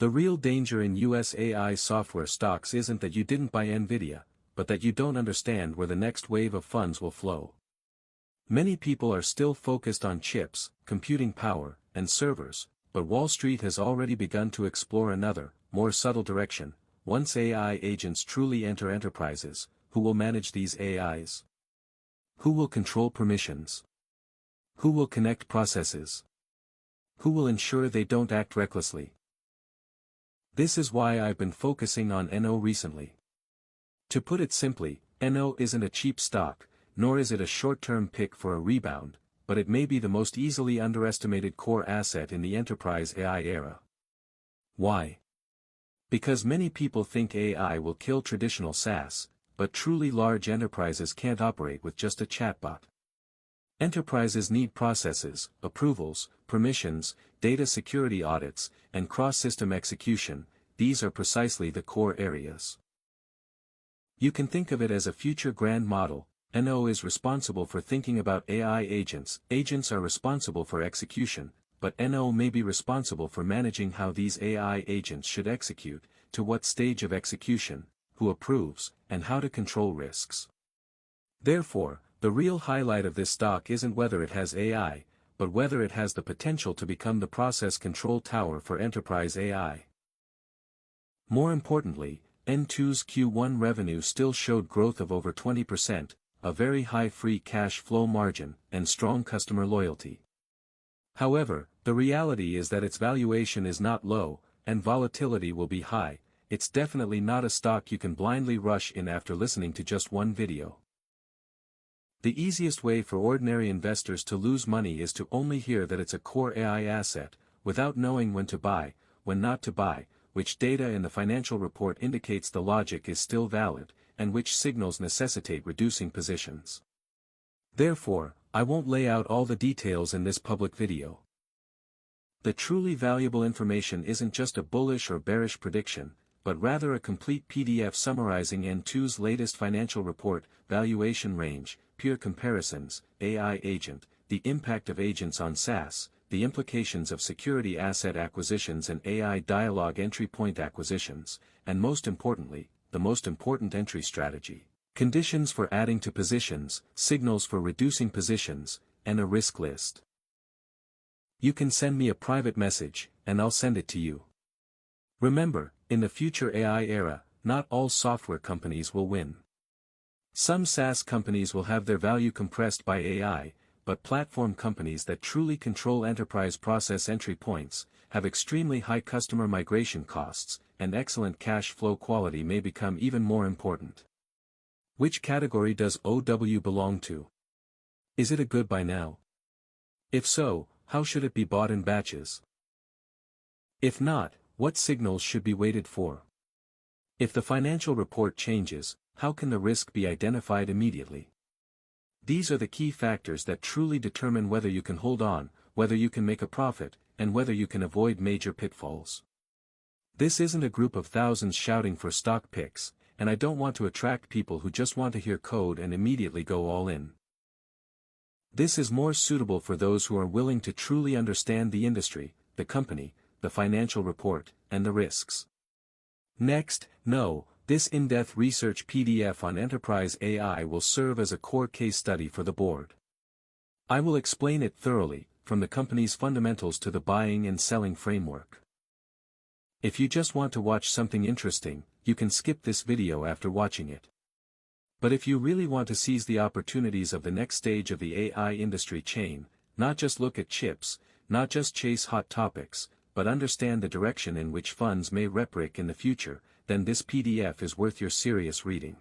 The real danger in US AI software stocks isn't that you didn't buy Nvidia, but that you don't understand where the next wave of funds will flow. Many people are still focused on chips, computing power, and servers, but Wall Street has already begun to explore another, more subtle direction. Once AI agents truly enter enterprises, who will manage these AIs? Who will control permissions? Who will connect processes? Who will ensure they don't act recklessly? This is why I've been focusing on NO recently. To put it simply, NO isn't a cheap stock, nor is it a short-term pick for a rebound, but it may be the most easily underestimated core asset in the enterprise AI era. Why? Because many people think AI will kill traditional SaaS, but truly large enterprises can't operate with just a chatbot. Enterprises need processes, approvals, permissions, data security audits, and cross-system execution. These are precisely the core areas. You can think of it as a future grand model. NO is responsible for thinking about AI agents. Agents are responsible for execution, but NO may be responsible for managing how these AI agents should execute, to what stage of execution, who approves, and how to control risks. Therefore, the real highlight of this stock isn't whether it has AI, but whether it has the potential to become the process control tower for enterprise AI. More importantly, N2's Q1 revenue still showed growth of over 20%, a very high free cash flow margin, and strong customer loyalty. However, the reality is that its valuation is not low, and volatility will be high. It's definitely not a stock you can blindly rush in after listening to just one video. The easiest way for ordinary investors to lose money is to only hear that it's a core AI asset, without knowing when to buy, when not to buy, which data in the financial report indicates the logic is still valid, and which signals necessitate reducing positions. Therefore, I won't lay out all the details in this public video. The truly valuable information isn't just a bullish or bearish prediction, but rather a complete PDF summarizing N2's latest financial report, valuation range, peer comparisons, AI agent, the impact of agents on SaaS, the implications of security asset acquisitions and AI dialogue entry point acquisitions, and most importantly, the most important entry strategy, conditions for adding to positions, signals for reducing positions, and a risk list. You can send me a private message, and I'll send it to you. Remember, in the future AI era, not all software companies will win. Some SaaS companies will have their value compressed by AI, but platform companies that truly control enterprise process entry points, have extremely high customer migration costs, and excellent cash flow quality may become even more important. Which category does OW belong to? Is it a good buy now? If so, how should it be bought in batches? If not, what signals should be waited for? If the financial report changes, how can the risk be identified immediately? These are the key factors that truly determine whether you can hold on, whether you can make a profit, and whether you can avoid major pitfalls. This isn't a group of thousands shouting for stock picks, and I don't want to attract people who just want to hear code and immediately go all in. This is more suitable for those who are willing to truly understand the industry, the company, the financial report, and the risks. Next, this in-depth research PDF on enterprise AI will serve as a core case study for the board. I will explain it thoroughly, from the company's fundamentals to the buying and selling framework. If you just want to watch something interesting, you can skip this video after watching it. But if you really want to seize the opportunities of the next stage of the AI industry chain, not just look at chips, not just chase hot topics, but understand the direction in which funds may reprick in the future, then this PDF is worth your serious reading.